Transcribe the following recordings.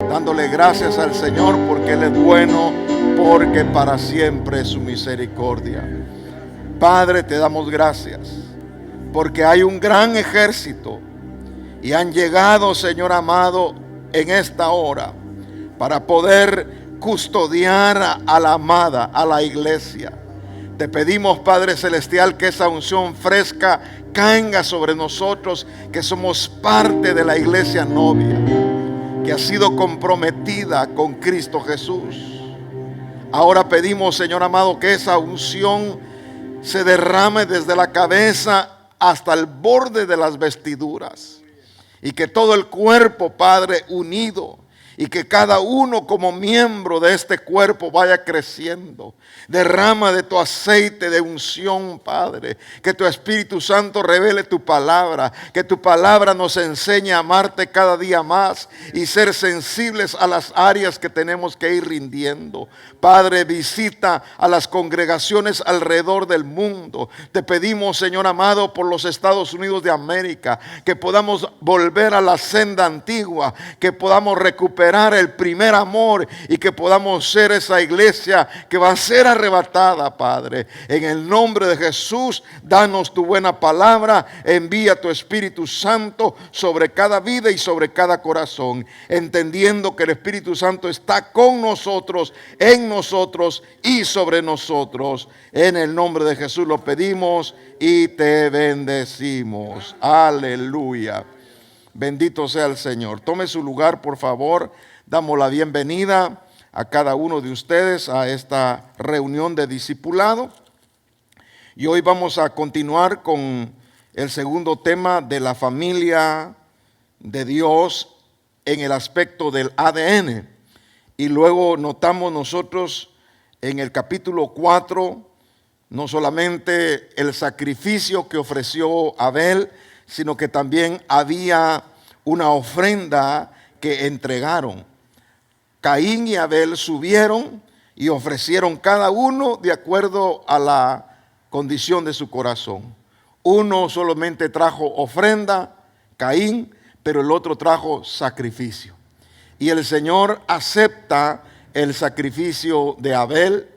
dándole gracias al Señor porque Él es bueno, porque para siempre es su misericordia. Padre, te damos gracias porque hay un gran ejército y han llegado, Señor amado, en esta hora para poder custodiar a la amada, a la iglesia. Te pedimos, Padre Celestial, que esa unción fresca caiga sobre nosotros, que somos parte de la iglesia novia, que ha sido comprometida con Cristo Jesús. Ahora pedimos, Señor amado, que esa unción se derrame desde la cabeza hasta el borde de las vestiduras, y que todo el cuerpo, Padre, unido, y que cada uno como miembro de este cuerpo vaya creciendo. Derrama de tu aceite de unción, Padre. Que tu Espíritu Santo revele tu palabra. Que tu palabra nos enseñe a amarte cada día más y ser sensibles a las áreas que tenemos que ir rindiendo. Padre, visita a las congregaciones alrededor del mundo. Te pedimos, Señor amado, por los Estados Unidos de América, que podamos volver a la senda antigua, que podamos recuperar el primer amor y que podamos ser esa iglesia que va a ser arrebatada, Padre. En el nombre de Jesús, danos tu buena palabra, envía tu Espíritu Santo sobre cada vida y sobre cada corazón, entendiendo que el Espíritu Santo está con nosotros, en nosotros y sobre nosotros. En el nombre de Jesús lo pedimos y te bendecimos. Aleluya. Bendito sea el Señor. Tome su lugar, por favor. Damos la bienvenida a cada uno de ustedes a esta reunión de discipulado. Y hoy vamos a continuar con el segundo tema de la familia de Dios en el aspecto del ADN. Y luego notamos nosotros en el capítulo 4 no solamente el sacrificio que ofreció Abel, sino que también había una ofrenda que entregaron. Caín y Abel subieron y ofrecieron cada uno de acuerdo a la condición de su corazón. Uno solamente trajo ofrenda, Caín, pero el otro trajo sacrificio. Y el Señor acepta el sacrificio de Abel,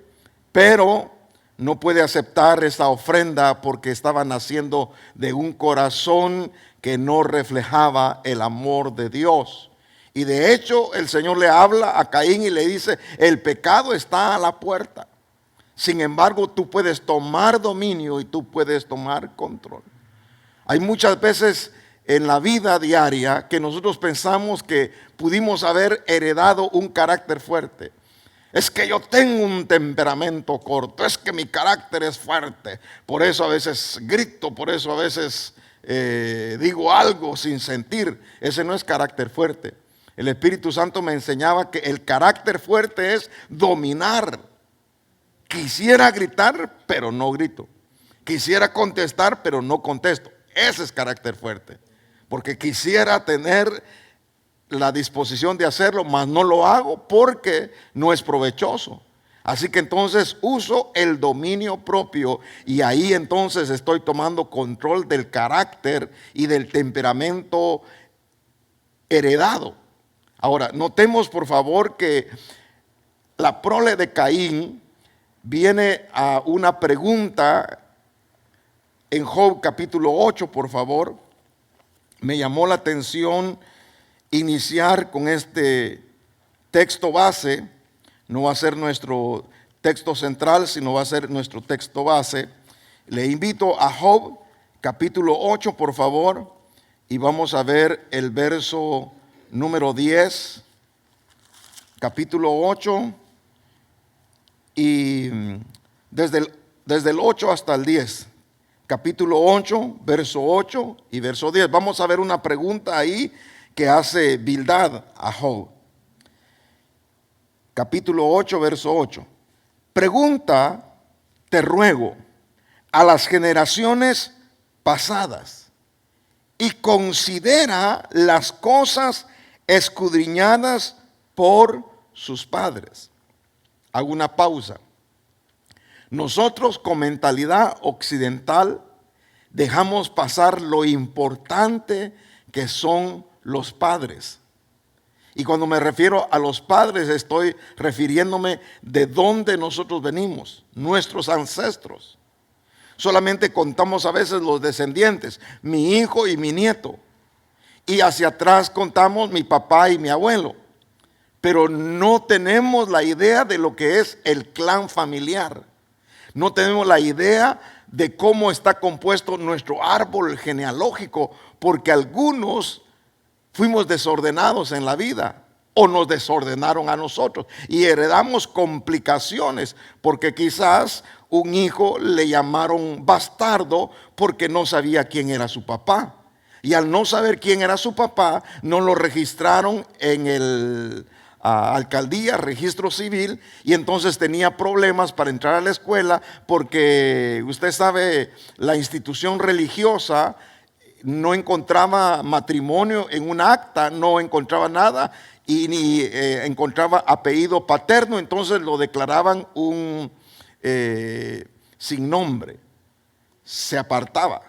pero no puede aceptar esta ofrenda porque estaba naciendo de un corazón que no reflejaba el amor de Dios. Y de hecho el Señor le habla a Caín y le dice: el pecado está a la puerta. Sin embargo, tú puedes tomar dominio y tú puedes tomar control. Hay muchas veces en la vida diaria que nosotros pensamos que pudimos haber heredado un carácter fuerte. Es que yo tengo un temperamento corto, es que mi carácter es fuerte, por eso a veces grito, por eso a veces digo algo sin sentir. Ese no es carácter fuerte. El Espíritu Santo me enseñaba que el carácter fuerte es dominar. Quisiera gritar, pero no grito. Quisiera contestar, pero no contesto. Ese es carácter fuerte, porque quisiera tener la disposición de hacerlo, mas no lo hago porque no es provechoso. Así que entonces uso el dominio propio y ahí entonces estoy tomando control del carácter y del temperamento heredado. Ahora, notemos por favor que la prole de Caín viene a una pregunta en Job capítulo 8, por favor. Me llamó la atención iniciar con este texto base. No va a ser nuestro texto central, sino va a ser nuestro texto base. Le invito a Job capítulo 8, por favor, y vamos a ver el verso número 10, capítulo 8, y desde el 8 hasta el 10. Capítulo 8, verso 8 y verso 10. Vamos a ver una pregunta ahí que hace Bildad a Job. Capítulo 8, verso 8. Pregunta, te ruego, a las generaciones pasadas y considera las cosas escudriñadas por sus padres. Hago una pausa. Nosotros con mentalidad occidental dejamos pasar lo importante que son los padres. Y cuando me refiero a los padres, estoy refiriéndome de dónde nosotros venimos, nuestros ancestros. Solamente contamos a veces los descendientes, mi hijo y mi nieto. Y hacia atrás contamos mi papá y mi abuelo. Pero no tenemos la idea de lo que es el clan familiar. No tenemos la idea de cómo está compuesto nuestro árbol genealógico, porque algunos fuimos desordenados en la vida o nos desordenaron a nosotros y heredamos complicaciones, porque quizás un hijo le llamaron bastardo porque no sabía quién era su papá. Y al no saber quién era su papá, no lo registraron en el alcaldía, registro civil, y entonces tenía problemas para entrar a la escuela, porque usted sabe, la institución religiosa no encontraba matrimonio en un acta, no encontraba nada, y ni encontraba apellido paterno, entonces lo declaraban un sin nombre, se apartaba.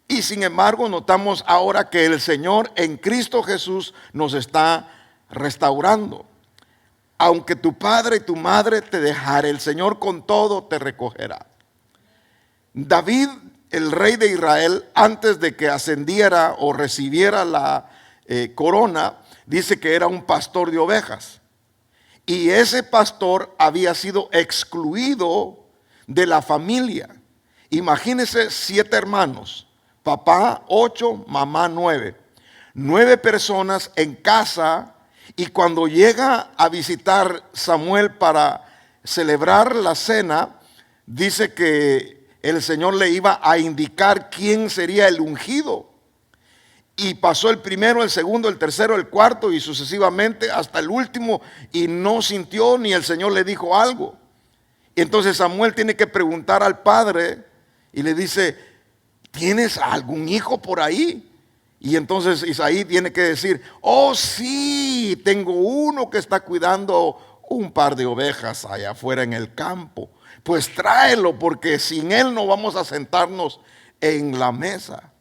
Y sin embargo notamos ahora que el Señor en Cristo Jesús nos está restaurando. Aunque tu padre y tu madre te dejare, el Señor con todo te recogerá. David, el rey de Israel, antes de que ascendiera o recibiera la corona, dice que era un pastor de ovejas. Y ese pastor había sido excluido de la familia. Imagínense 7 hermanos, papá 8, mamá 9. 9 personas en casa. Y cuando llega a visitar Samuel para celebrar la cena, dice que el Señor le iba a indicar quién sería el ungido. Y pasó el primero, el segundo, el tercero, el cuarto y sucesivamente hasta el último, y no sintió ni el Señor le dijo algo. Y entonces Samuel tiene que preguntar al padre y le dice: ¿tienes algún hijo por ahí? Y entonces Isaí tiene que decir: oh sí, tengo uno que está cuidando un par de ovejas allá afuera en el campo. Pues tráelo, porque sin él no vamos a sentarnos en la mesa.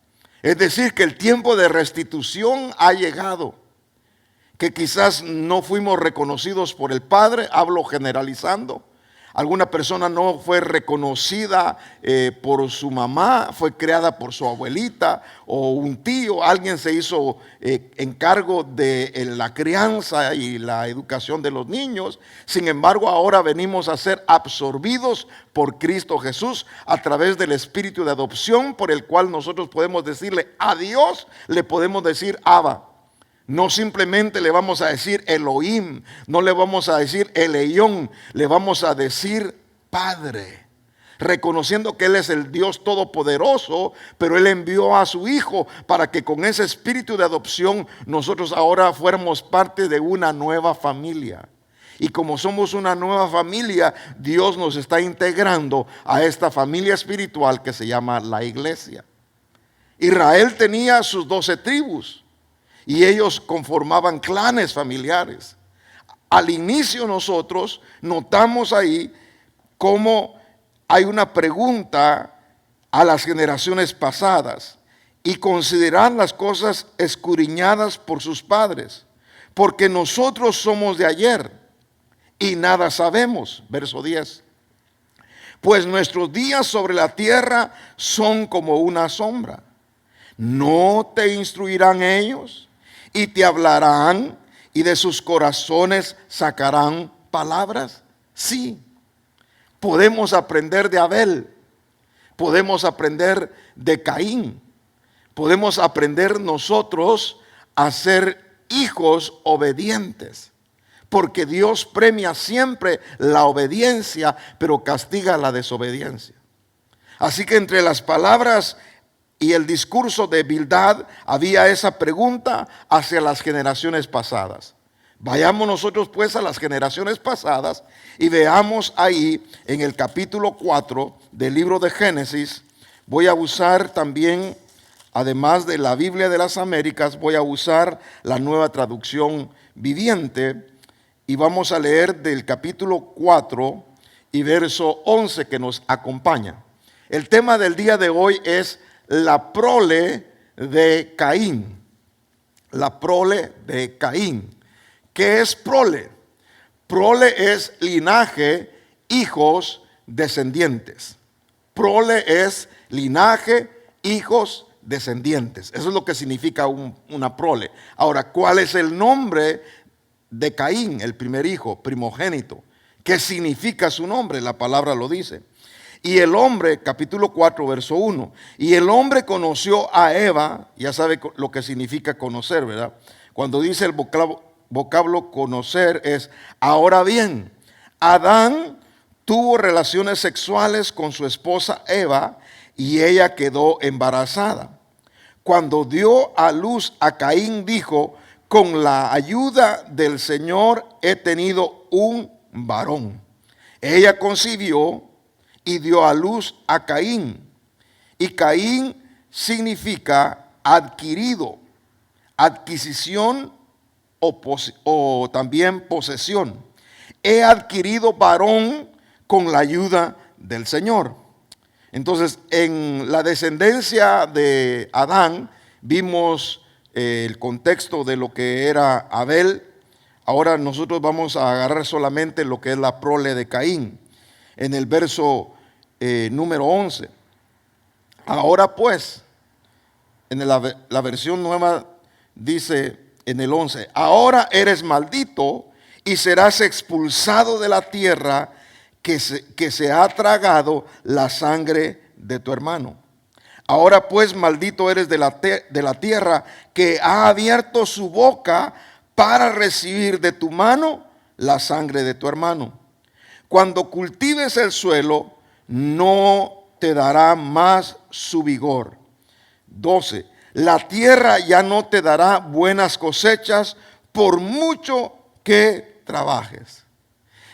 Es decir, que el tiempo de restitución ha llegado, que quizás no fuimos reconocidos por el Padre, hablo generalizando. Alguna persona no fue reconocida por su mamá, fue creada por su abuelita o un tío. Alguien se hizo encargo de la crianza y la educación de los niños. Sin embargo, ahora venimos a ser absorbidos por Cristo Jesús a través del espíritu de adopción, por el cual nosotros podemos decirle a Dios, le podemos decir Abba. No simplemente le vamos a decir Elohim, no le vamos a decir Eleión, le vamos a decir Padre, reconociendo que Él es el Dios todopoderoso, pero Él envió a su Hijo para que con ese espíritu de adopción nosotros ahora fuéramos parte de una nueva familia. Y como somos una nueva familia, Dios nos está integrando a esta familia espiritual que se llama la iglesia. Israel tenía sus 12 tribus. Y ellos conformaban clanes familiares. Al inicio nosotros notamos ahí cómo hay una pregunta a las generaciones pasadas y considerar las cosas escudriñadas por sus padres, porque nosotros somos de ayer y nada sabemos. Verso 10. Pues nuestros días sobre la tierra son como una sombra. ¿No te instruirán ellos? Y te hablarán, y de sus corazones sacarán palabras. Sí, podemos aprender de Abel, podemos aprender de Caín, podemos aprender nosotros a ser hijos obedientes, porque Dios premia siempre la obediencia, pero castiga la desobediencia. Así que entre las palabras y el discurso de Bildad había esa pregunta hacia las generaciones pasadas. Vayamos nosotros pues a las generaciones pasadas y veamos ahí en el capítulo 4 del libro de Génesis. Voy a usar también, además de la Biblia de las Américas, voy a usar la Nueva Traducción Viviente y vamos a leer del capítulo 4 y verso 11 que nos acompaña. El tema del día de hoy es la prole de Caín. La prole de Caín. ¿Qué es prole? Prole es linaje, hijos, descendientes. Prole es linaje, hijos, descendientes. Eso es lo que significa una prole. Ahora, ¿cuál es el nombre de Caín, el primer hijo, primogénito? ¿Qué significa su nombre? La palabra lo dice. Y el hombre, capítulo 4, verso 1. Y el hombre conoció a Eva, ya sabe lo que significa conocer, ¿verdad? Cuando dice el vocablo conocer es, ahora bien, Adán tuvo relaciones sexuales con su esposa Eva y ella quedó embarazada. Cuando dio a luz a Caín dijo, con la ayuda del Señor he tenido un varón. Ella concibió y dio a luz a Caín. Y Caín significa adquirido, adquisición o también posesión. He adquirido varón con la ayuda del Señor. Entonces, en la descendencia de Adán vimos el contexto de lo que era Abel. Ahora nosotros vamos a agarrar solamente lo que es la prole de Caín. En el verso número 11. Ahora pues, en la versión nueva dice en el 11, ahora eres maldito y serás expulsado de la tierra que se ha tragado la sangre de tu hermano. Ahora pues maldito eres de la tierra que ha abierto su boca para recibir de tu mano la sangre de tu hermano. Cuando cultives el suelo, no te dará más su vigor. 12. La tierra ya no te dará buenas cosechas por mucho que trabajes.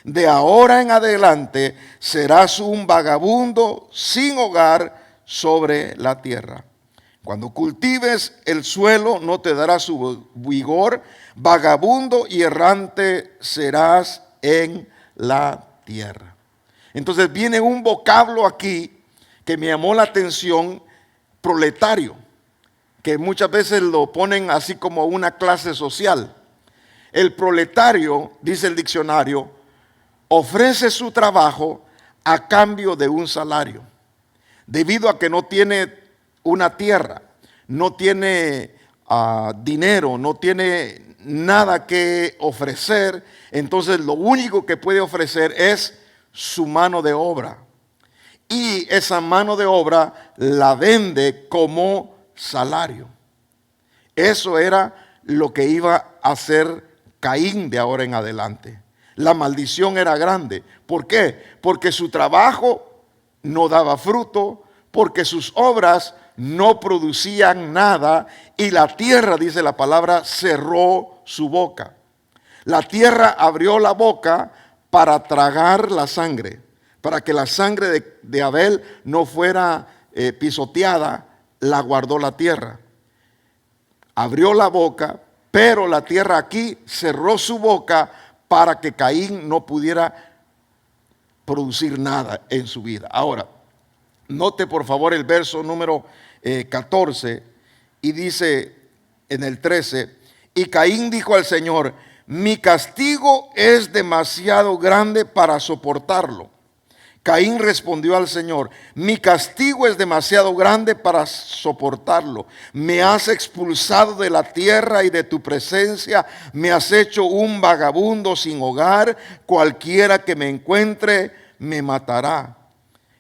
De ahora en adelante serás un vagabundo sin hogar sobre la tierra. Cuando cultives el suelo no te dará su vigor, vagabundo y errante serás en la tierra. Entonces viene un vocablo aquí que me llamó la atención, proletario, que muchas veces lo ponen así como una clase social. El proletario, dice el diccionario, ofrece su trabajo a cambio de un salario. Debido a que no tiene una tierra, no tiene dinero, no tiene nada que ofrecer, entonces lo único que puede ofrecer es su mano de obra. Y esa mano de obra la vende como salario. Eso era lo que iba a hacer Caín de ahora en adelante. La maldición era grande. ¿Por qué? Porque su trabajo no daba fruto, porque sus obras no producían nada y la tierra, dice la palabra, cerró su boca. La tierra abrió la boca para tragar la sangre, para que la sangre de Abel no fuera pisoteada, la guardó la tierra. Abrió la boca, pero la tierra aquí cerró su boca para que Caín no pudiera producir nada en su vida. Ahora, note por favor el verso número 14 y dice en el 13, y Caín dijo al Señor, mi castigo es demasiado grande para soportarlo. Caín respondió al Señor, mi castigo es demasiado grande para soportarlo. Me has expulsado de la tierra y de tu presencia, me has hecho un vagabundo sin hogar, cualquiera que me encuentre me matará.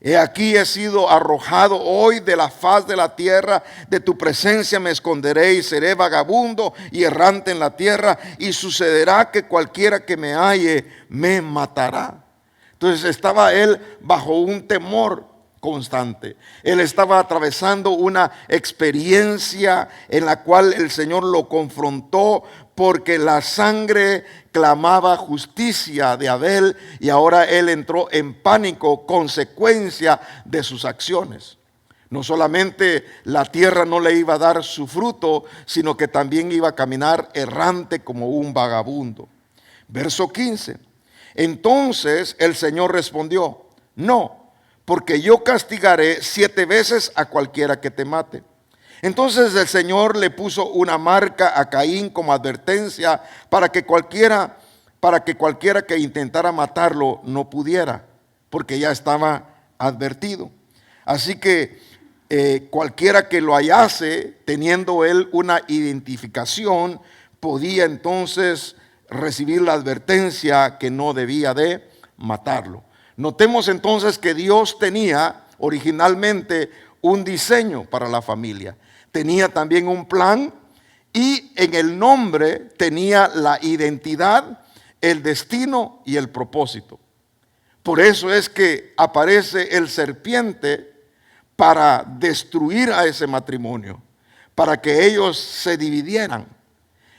He aquí he sido arrojado hoy de la faz de la tierra, de tu presencia me esconderé y seré vagabundo y errante en la tierra, y sucederá que cualquiera que me halle me matará. Entonces estaba él bajo un temor constante. Él estaba atravesando una experiencia en la cual el Señor lo confrontó porque la sangre clamaba justicia de Abel y ahora él entró en pánico, consecuencia de sus acciones. No solamente la tierra no le iba a dar su fruto, sino que también iba a caminar errante como un vagabundo. Verso 15. Entonces el Señor respondió, no, porque yo castigaré 7 veces a cualquiera que te mate. Entonces el Señor le puso una marca a Caín como advertencia para que cualquiera que intentara matarlo no pudiera, porque ya estaba advertido. Así que cualquiera que lo hallase, teniendo él una identificación, podía entonces recibir la advertencia que no debía de matarlo. Notemos entonces que Dios tenía originalmente un diseño para la familia. Tenía también un plan y en el nombre tenía la identidad, el destino y el propósito. Por eso es que aparece el serpiente para destruir a ese matrimonio, para que ellos se dividieran.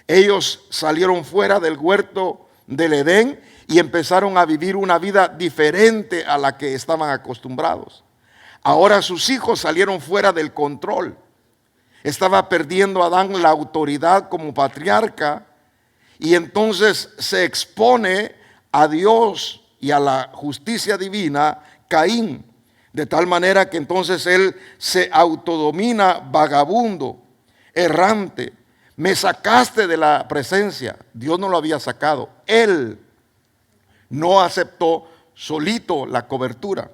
Ellos salieron fuera del huerto del Edén y empezaron a vivir una vida diferente a la que estaban acostumbrados. Ahora sus hijos salieron fuera del control. Estaba perdiendo Adán la autoridad como patriarca y entonces se expone a Dios y a la justicia divina Caín, de tal manera que entonces él se autodomina vagabundo, errante. Me sacaste de la presencia. Dios no lo había sacado. Él no aceptó solito la cobertura.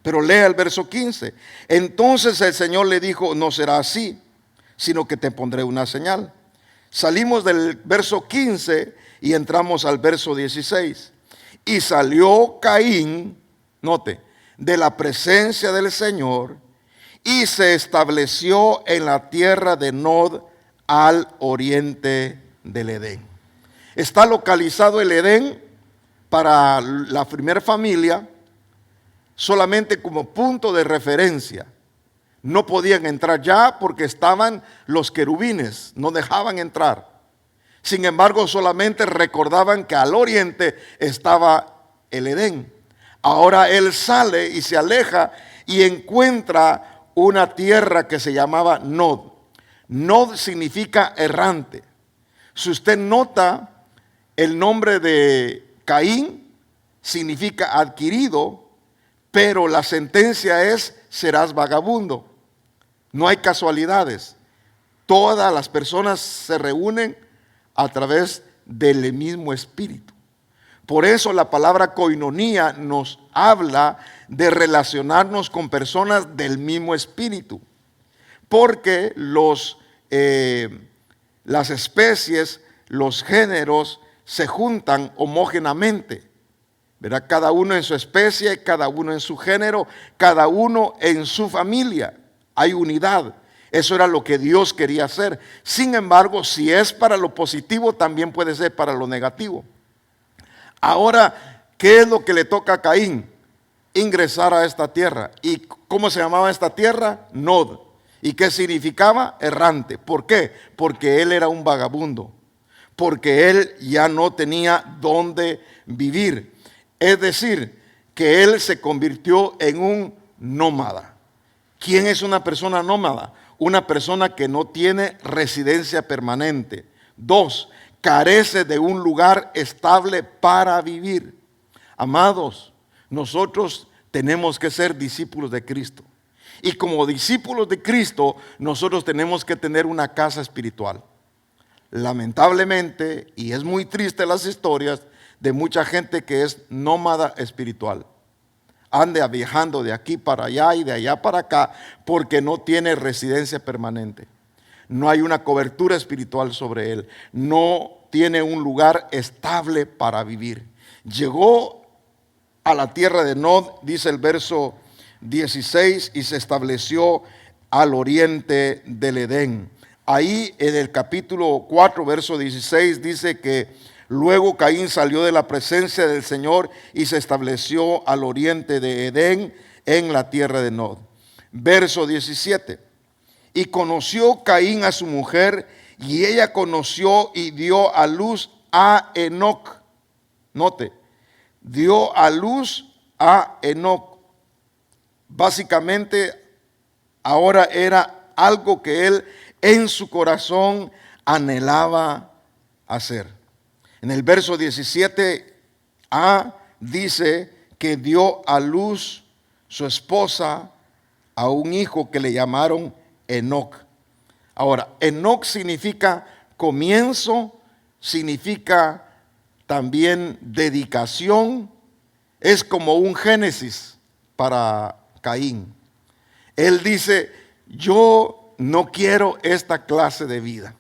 Pero lea el verso 15. Entonces el Señor le dijo, no será así, sino que te pondré una señal. Salimos del verso 15 y entramos al verso 16. Y salió Caín, note, de la presencia del Señor y se estableció en la tierra de Nod al oriente del Edén. Está localizado el Edén para la primera familia solamente como punto de referencia. No podían entrar ya porque estaban los querubines, no dejaban entrar. Sin embargo, solamente recordaban que al oriente estaba el Edén. Ahora él sale y se aleja y encuentra una tierra que se llamaba Nod. Nod significa errante. Si usted nota, el nombre de Caín significa adquirido, pero la sentencia es serás vagabundo. No hay casualidades. Todas las personas se reúnen a través del mismo espíritu. Por eso la palabra koinonía nos habla de relacionarnos con personas del mismo espíritu. Porque las especies, los géneros se juntan homogéneamente, ¿verdad? Cada uno en su especie, cada uno en su género, cada uno en su familia. Hay unidad. Eso era lo que Dios quería hacer. Sin embargo, si es para lo positivo, también puede ser para lo negativo. Ahora, ¿qué es lo que le toca a Caín? Ingresar a esta tierra. ¿Y cómo se llamaba esta tierra? Nod. ¿Y qué significaba? Errante. ¿Por qué? Porque él era un vagabundo. Porque él ya no tenía dónde vivir. Es decir, que él se convirtió en un nómada. ¿Quién es una persona nómada? Una persona que no tiene residencia permanente. 2, carece de un lugar estable para vivir. Amados, nosotros tenemos que ser discípulos de Cristo. Y como discípulos de Cristo, nosotros tenemos que tener una casa espiritual. Lamentablemente, y es muy triste las historias de mucha gente que es nómada espiritual. Anda viajando de aquí para allá y de allá para acá porque no tiene residencia permanente. No hay una cobertura espiritual sobre él. No tiene un lugar estable para vivir. Llegó a la tierra de Nod, dice el verso 16, y se estableció al oriente del Edén. Ahí en el capítulo 4, verso 16, dice que luego Caín salió de la presencia del Señor y se estableció al oriente de Edén en la tierra de Nod. Verso 17. Y conoció Caín a su mujer y ella conoció y dio a luz a Enoc. Note, dio a luz a Enoc. Básicamente ahora era algo que él en su corazón anhelaba hacer. En el verso 17a dice que dio a luz su esposa a un hijo que le llamaron Enoc. Ahora, Enoc significa comienzo, significa también dedicación, es como un Génesis para Caín. Él dice, yo no quiero esta clase de vida.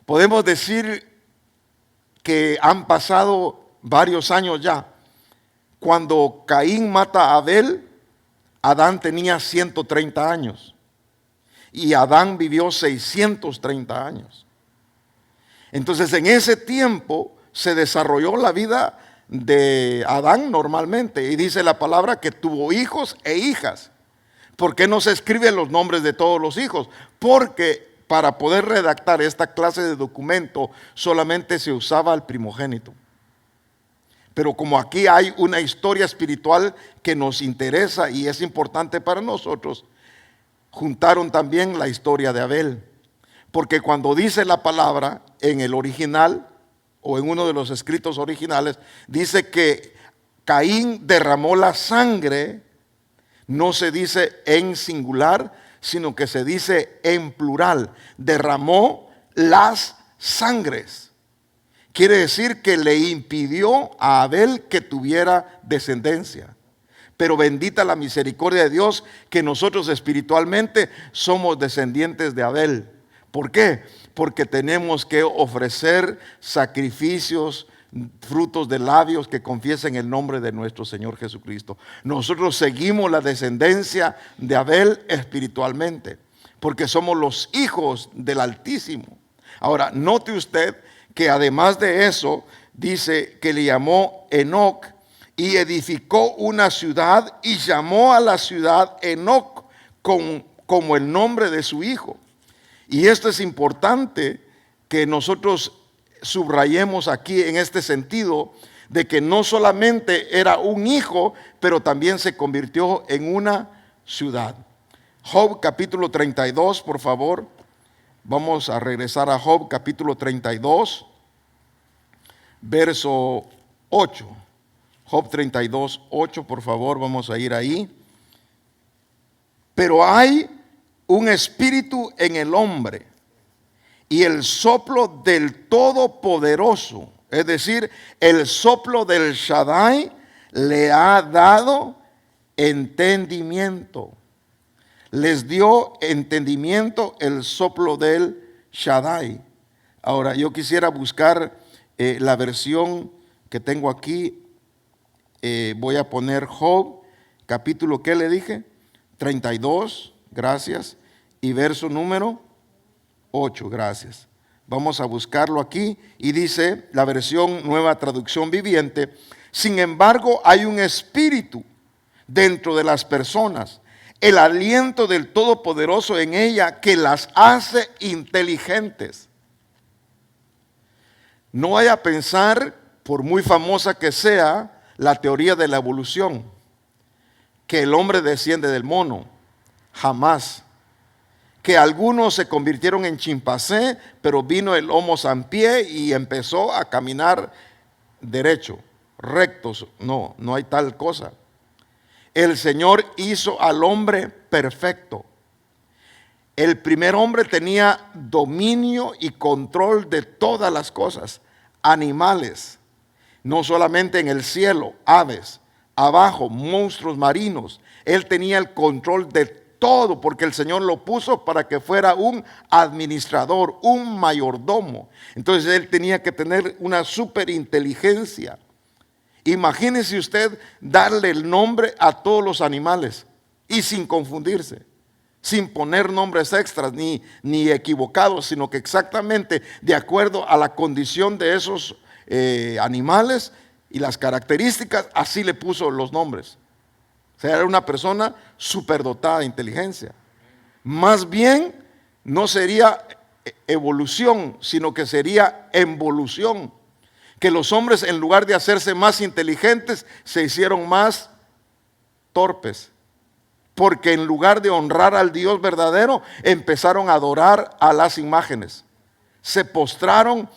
Podemos decir que han pasado varios años ya. Cuando Caín mata a Abel, Adán tenía 130 años y Adán vivió 630 años. Entonces en ese tiempo se desarrolló la vida de Adán normalmente, y dice la palabra que tuvo hijos e hijas. ¿Por qué no se escriben los nombres de todos los hijos? Porque para poder redactar esta clase de documento solamente se usaba el primogénito. Pero como aquí hay una historia espiritual que nos interesa y es importante para nosotros, juntaron también la historia de Abel. Porque cuando dice la palabra en el original o en uno de los escritos originales, dice que Caín derramó la sangre, no se dice en singular, sino que se dice en plural. Derramó las sangres. Quiere decir que le impidió a Abel que tuviera descendencia. Pero bendita la misericordia de Dios que nosotros espiritualmente somos descendientes de Abel. ¿Por qué? Porque tenemos que ofrecer sacrificios, frutos de labios que confiesen el nombre de nuestro Señor Jesucristo. Nosotros seguimos la descendencia de Abel espiritualmente, porque somos los hijos del Altísimo. Ahora, note usted que además de eso, dice que le llamó Enoc y edificó una ciudad y llamó a la ciudad Enoc como el nombre de su hijo. Y esto es importante que nosotros subrayemos aquí en este sentido, de que no solamente era un hijo, pero también se convirtió en una ciudad. Job capítulo 32, por favor. Vamos a regresar a Job capítulo 32, verso 8. Job 32, 8, por favor, vamos a ir ahí. Pero hay un espíritu en el hombre, y el soplo del Todopoderoso, es decir, el soplo del Shaddai, le ha dado entendimiento. Les dio entendimiento el soplo del Shaddai. Ahora, yo quisiera buscar la versión que tengo aquí. Voy a poner Job, capítulo, ¿qué le dije? 32, gracias. Y verso número 8, gracias. Vamos a buscarlo aquí y dice la versión Nueva Traducción Viviente: sin embargo, hay un espíritu dentro de las personas, el aliento del Todopoderoso en ella que las hace inteligentes. No vaya a pensar, por muy famosa que sea la teoría de la evolución, que el hombre desciende del mono. Jamás. Que algunos se convirtieron en chimpancé, pero vino el Homo sapiens y empezó a caminar derecho, rectos. No, no hay tal cosa. El Señor hizo al hombre perfecto. El primer hombre tenía dominio y control de todas las cosas, animales, no solamente en el cielo, aves, abajo, monstruos marinos. Él tenía el control de todo, porque el Señor lo puso para que fuera un administrador, un mayordomo. Entonces él tenía que tener una superinteligencia. Imagínese usted darle el nombre a todos los animales y sin confundirse, sin poner nombres extras ni equivocados, sino que exactamente de acuerdo a la condición de esos animales y las características, así le puso los nombres. O sea, era una persona superdotada de inteligencia. Más bien, no sería evolución, sino que sería involución. Que los hombres, en lugar de hacerse más inteligentes, se hicieron más torpes. Porque en lugar de honrar al Dios verdadero, empezaron a adorar a las imágenes. Se postraron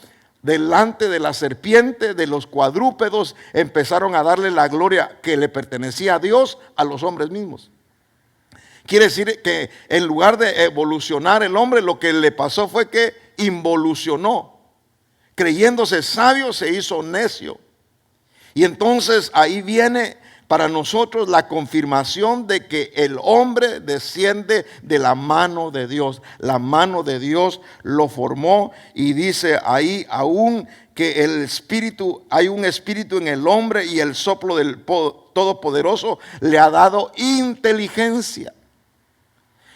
delante de la serpiente, de los cuadrúpedos, empezaron a darle la gloria que le pertenecía a Dios, a los hombres mismos. Quiere decir que en lugar de evolucionar el hombre, lo que le pasó fue que involucionó. Creyéndose sabio, se hizo necio. Y entonces ahí viene para nosotros la confirmación de que el hombre desciende de la mano de Dios. La mano de Dios lo formó, y dice ahí aún que el espíritu, hay un espíritu en el hombre, y el soplo del Todopoderoso le ha dado inteligencia.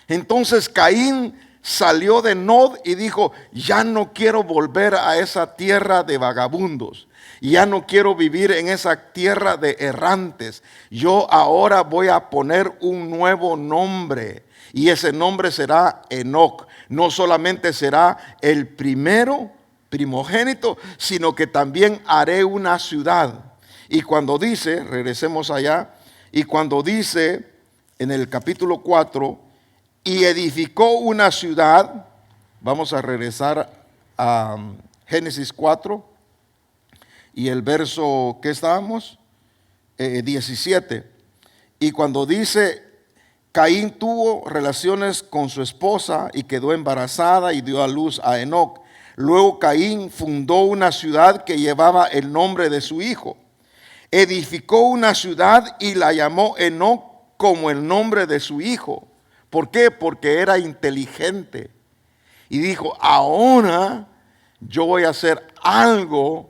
Entonces Caín salió de Nod y dijo: ya no quiero volver a esa tierra de vagabundos. Ya no quiero vivir en esa tierra de errantes. Yo ahora voy a poner un nuevo nombre, y ese nombre será Enoc. No solamente será el primogénito, sino que también haré una ciudad. Y cuando dice, regresemos allá, y cuando dice en el capítulo 4, y edificó una ciudad, vamos a regresar a Génesis 4. Y el verso que estábamos, 17. Y cuando dice: Caín tuvo relaciones con su esposa y quedó embarazada y dio a luz a Enoc. Luego Caín fundó una ciudad que llevaba el nombre de su hijo. Edificó una ciudad y la llamó Enoc como el nombre de su hijo. ¿Por qué? Porque era inteligente. Y dijo: ahora yo voy a hacer algo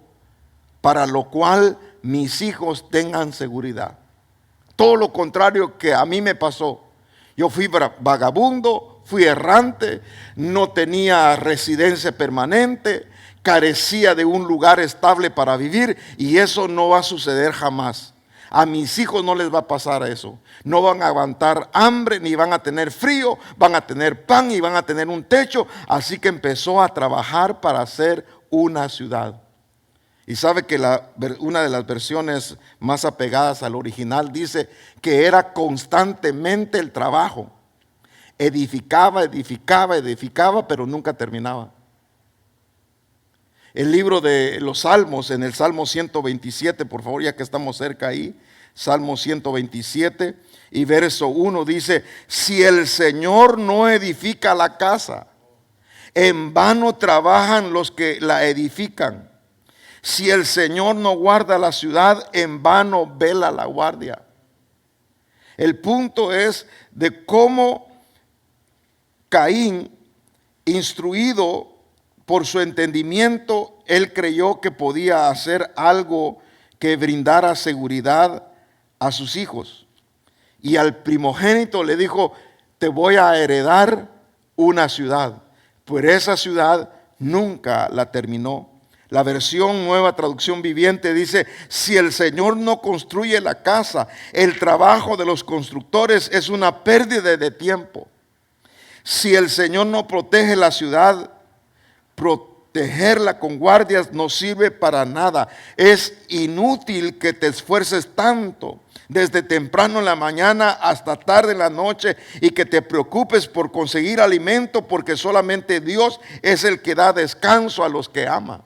para lo cual mis hijos tengan seguridad. Todo lo contrario que a mí me pasó. Yo fui vagabundo, fui errante, no tenía residencia permanente, carecía de un lugar estable para vivir, y eso no va a suceder jamás. A mis hijos no les va a pasar eso. No van a aguantar hambre, ni van a tener frío, van a tener pan y van a tener un techo. Así que empezó a trabajar para hacer una ciudad. Y sabe que una de las versiones más apegadas al original dice que era constantemente el trabajo. Edificaba, pero nunca terminaba. El libro de los Salmos, en el Salmo 127, por favor, ya que estamos cerca ahí, Salmo 127 y verso 1 dice: si el Señor no edifica la casa, en vano trabajan los que la edifican. Si el Señor no guarda la ciudad, en vano vela la guardia. El punto es de cómo Caín, instruido por su entendimiento, él creyó que podía hacer algo que brindara seguridad a sus hijos. Y al primogénito le dijo: te voy a heredar una ciudad. Pero esa ciudad nunca la terminó. La versión Nueva Traducción Viviente dice: si el Señor no construye la casa, el trabajo de los constructores es una pérdida de tiempo. Si el Señor no protege la ciudad, protegerla con guardias no sirve para nada. Es inútil que te esfuerces tanto desde temprano en la mañana hasta tarde en la noche y que te preocupes por conseguir alimento, porque solamente Dios es el que da descanso a los que ama.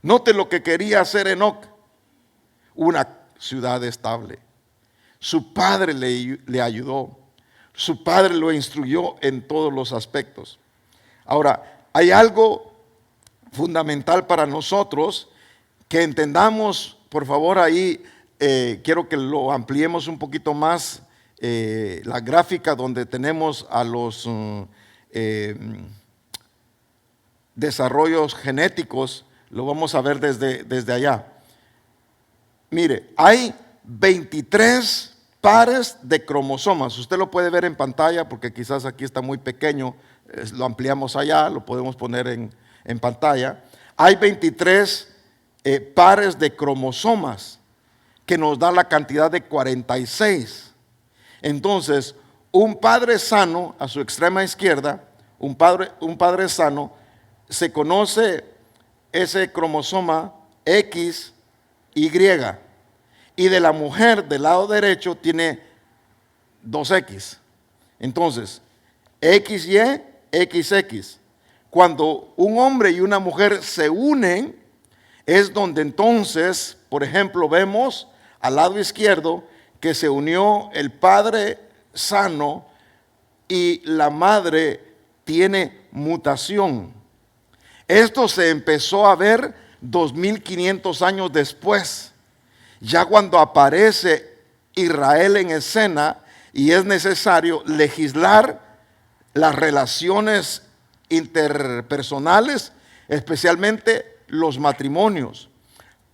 Note lo que quería hacer Enoc: una ciudad estable. Su padre le ayudó, su padre lo instruyó en todos los aspectos. Ahora, hay algo fundamental para nosotros que entendamos, por favor. Ahí quiero que lo ampliemos un poquito más, la gráfica donde tenemos a los desarrollos genéticos. Lo vamos a ver desde allá. Mire, hay 23 pares de cromosomas. Usted lo puede ver en pantalla porque quizás aquí está muy pequeño. Lo ampliamos allá, lo podemos poner en pantalla. Hay 23 pares de cromosomas que nos da la cantidad de 46. Entonces, un padre sano, a su extrema izquierda, un padre sano, se conoce ese cromosoma XY, y de la mujer del lado derecho tiene 2X. Entonces, XY, XX. Cuando un hombre y una mujer se unen, es donde entonces, por ejemplo, vemos al lado izquierdo que se unió el padre sano y la madre tiene mutación. Esto se empezó a ver 2500 años después, ya cuando aparece Israel en escena y es necesario legislar las relaciones interpersonales, especialmente los matrimonios,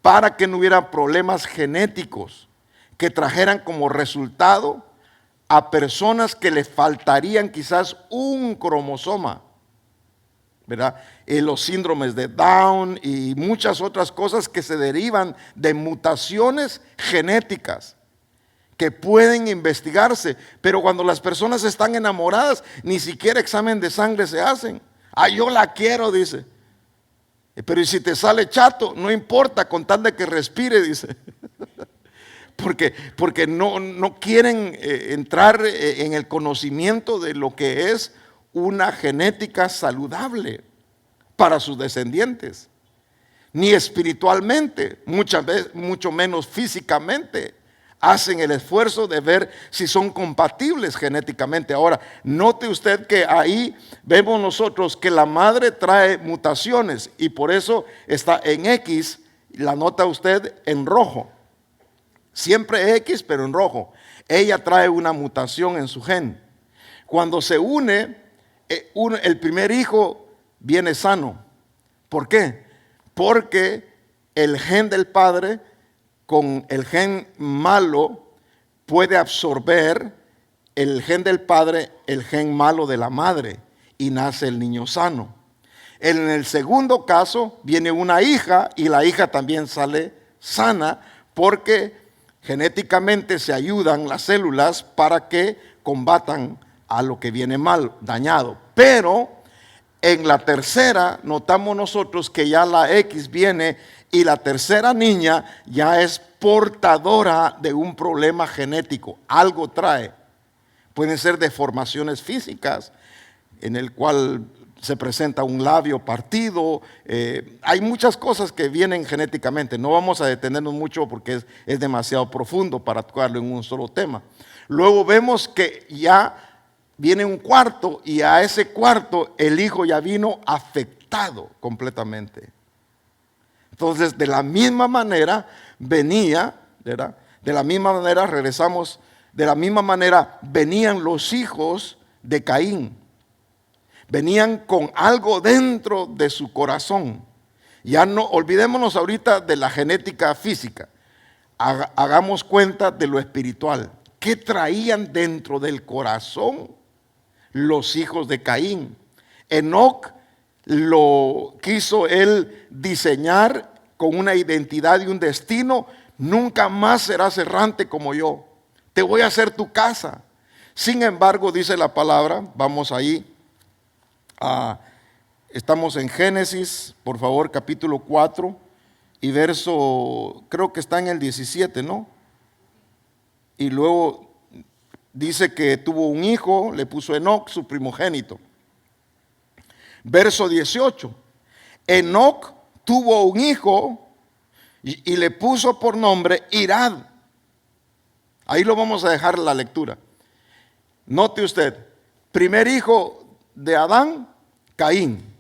para que no hubiera problemas genéticos que trajeran como resultado a personas que le faltarían quizás un cromosoma, ¿verdad? Los síndromes de Down y muchas otras cosas que se derivan de mutaciones genéticas que pueden investigarse, pero cuando las personas están enamoradas, ni siquiera examen de sangre se hacen. Ah, yo la quiero, dice. Pero ¿y si te sale chato? No importa, con tal de que respire, dice. Porque no quieren entrar en el conocimiento de lo que es una genética saludable para sus descendientes, ni espiritualmente, muchas veces, mucho menos físicamente. Hacen el esfuerzo de ver si son compatibles genéticamente. Ahora, note usted que ahí vemos nosotros que la madre trae mutaciones y por eso está en X, la nota usted en rojo. Siempre X, pero en rojo. Ella trae una mutación en su gen. Cuando se une, el primer hijo viene sano. ¿Por qué? Porque el gen del padre con el gen malo puede absorber el gen del padre, el gen malo de la madre, y nace el niño sano. En el segundo caso viene una hija y la hija también sale sana porque genéticamente se ayudan las células para que combatan a lo que viene mal, dañado. Pero en la tercera notamos nosotros que ya la X viene y la tercera niña ya es portadora de un problema genético. Algo trae. Pueden ser deformaciones físicas en el cual se presenta un labio partido. Hay muchas cosas que vienen genéticamente. No vamos a detenernos mucho porque es demasiado profundo para tocarlo en un solo tema. Luego vemos que ya viene un cuarto y a ese cuarto el hijo ya vino afectado completamente. Entonces, de la misma manera venía, ¿verdad? De la misma manera regresamos, de la misma manera venían los hijos de Caín. Venían con algo dentro de su corazón. Ya no, olvidémonos ahorita de la genética física. Hagamos cuenta de lo espiritual. ¿Qué traían dentro del corazón los hijos de Caín? Enoc lo quiso él diseñar con una identidad y un destino. Nunca más serás errante como yo. Te voy a hacer tu casa. Sin embargo, dice la palabra, vamos ahí. Estamos en Génesis, por favor, capítulo 4 y verso, creo que está en el 17, ¿no? Y luego dice que tuvo un hijo, le puso Enoc, su primogénito. Verso 18, Enoc tuvo un hijo y le puso por nombre Irad. Ahí lo vamos a dejar la lectura. Note usted, primer hijo de Adán, Caín.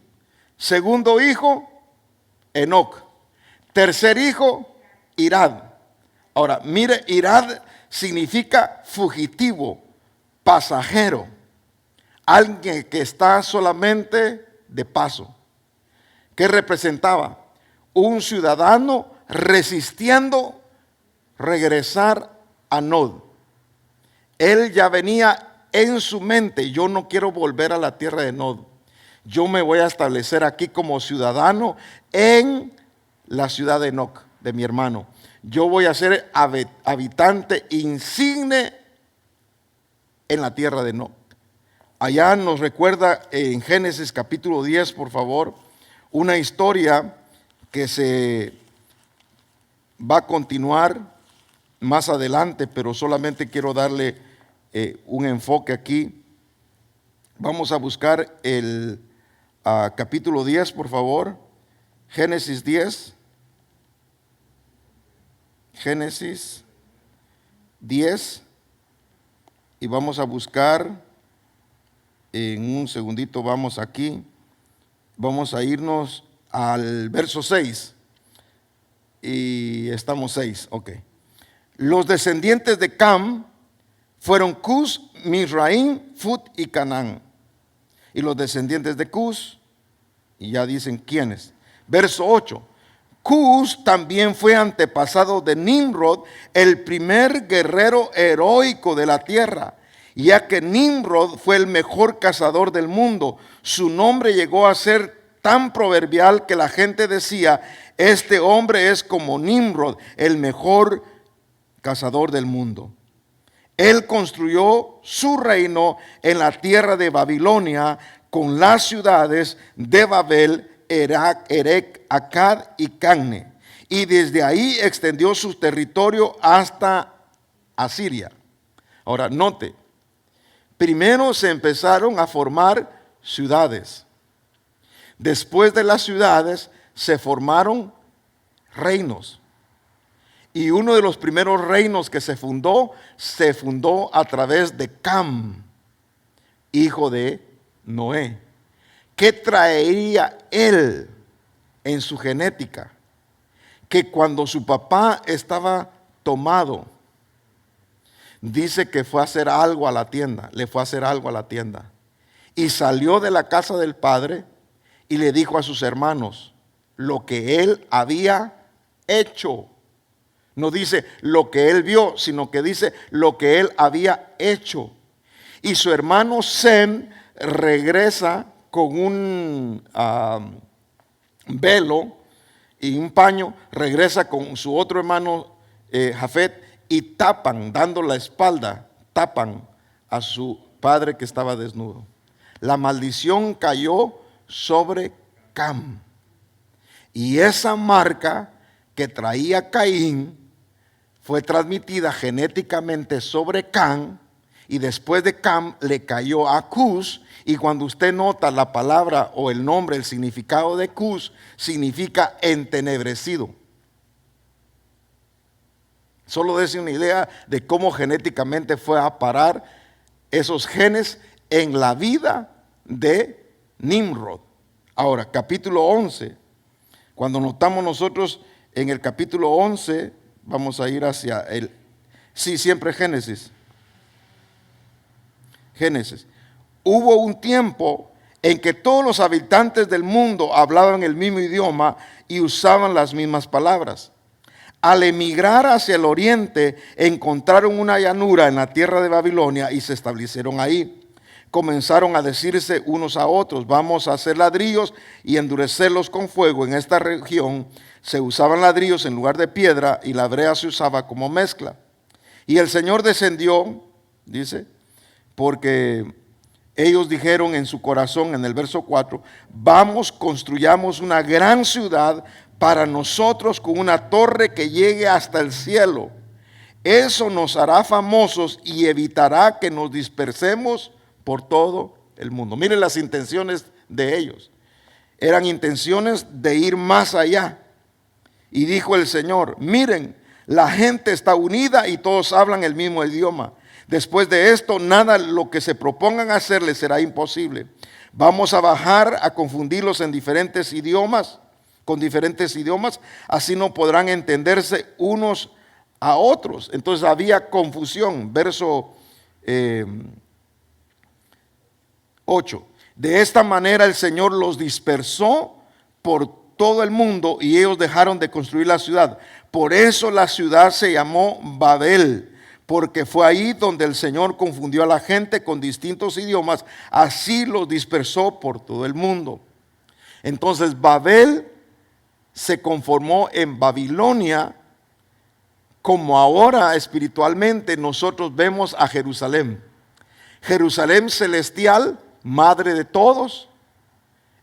Segundo hijo, Enoc. Tercer hijo, Irad. Ahora, mire, Irad significa fugitivo, pasajero, alguien que está solamente de paso. ¿Qué representaba? Un ciudadano resistiendo regresar a Nod. Él ya venía en su mente, yo no quiero volver a la tierra de Nod. Yo me voy a establecer aquí como ciudadano en la ciudad de Enoc, de mi hermano. Yo voy a ser habitante insigne en la tierra de Enoc. Allá nos recuerda en Génesis capítulo 10, por favor, una historia que se va a continuar más adelante, pero solamente quiero darle un enfoque aquí. Vamos a buscar el capítulo 10, por favor. Génesis 10. Génesis 10. y vamos a buscar, en un segundito vamos aquí, vamos a irnos al verso 6. Y estamos 6, ok. Los descendientes de Cam fueron Cus, Mizraim, Fut y Canaán. Y los descendientes de Cus, y ya dicen quiénes. Verso 8. Cus también fue antepasado de Nimrod, el primer guerrero heroico de la tierra, ya que Nimrod fue el mejor cazador del mundo. Su nombre llegó a ser tan proverbial que la gente decía: este hombre es como Nimrod, el mejor cazador del mundo. Él construyó su reino en la tierra de Babilonia con las ciudades de Babel, Erec, Akkad y Calne, y desde ahí extendió su territorio hasta Asiria. Ahora, note, primero se empezaron a formar ciudades. Después de las ciudades se formaron reinos. Y uno de los primeros reinos que se fundó a través de Cam, hijo de Noé. ¿Qué traería él en su genética? Que cuando su papá estaba tomado, dice que fue a hacer algo a la tienda, le fue a hacer algo a la tienda. Y salió de la casa del padre y le dijo a sus hermanos lo que él había hecho. No dice lo que él vio, sino que dice lo que él había hecho. Y su hermano Sem regresa con un velo y un paño, regresa con su otro hermano Jafet, y tapan, dando la espalda, tapan a su padre que estaba desnudo. La maldición cayó sobre Cam. Y esa marca que traía Caín fue transmitida genéticamente sobre Cam, y después de Cam le cayó a Cus. Y cuando usted nota la palabra o el nombre, el significado de Cus, significa entenebrecido. Solo dése una idea de cómo genéticamente fue a parar esos genes en la vida de Nimrod. Ahora, capítulo 11. Cuando notamos nosotros en el capítulo 11, vamos a ir hacia el... Sí, siempre Génesis. Génesis. Hubo un tiempo en que todos los habitantes del mundo hablaban el mismo idioma y usaban las mismas palabras. Al emigrar hacia el oriente, encontraron una llanura en la tierra de Babilonia y se establecieron ahí. Comenzaron a decirse unos a otros: vamos a hacer ladrillos y endurecerlos con fuego. En esta región se usaban ladrillos en lugar de piedra, y la brea se usaba como mezcla. Y el Señor descendió, dice, porque ellos dijeron en su corazón, en el verso 4, vamos, construyamos una gran ciudad para nosotros con una torre que llegue hasta el cielo. Eso nos hará famosos y evitará que nos dispersemos por todo el mundo. Miren las intenciones de ellos. Eran intenciones de ir más allá. Y dijo el Señor: miren, la gente está unida y todos hablan el mismo idioma. Después de esto, nada lo que se propongan hacerles será imposible. Vamos a bajar a confundirlos en diferentes idiomas, con diferentes idiomas, así no podrán entenderse unos a otros. Entonces había confusión. Verso 8. De esta manera el Señor los dispersó por todo el mundo y ellos dejaron de construir la ciudad. Por eso la ciudad se llamó Babel, porque fue ahí donde el Señor confundió a la gente con distintos idiomas, así los dispersó por todo el mundo. Entonces Babel se conformó en Babilonia, como ahora espiritualmente nosotros vemos a Jerusalén. Jerusalén celestial, madre de todos,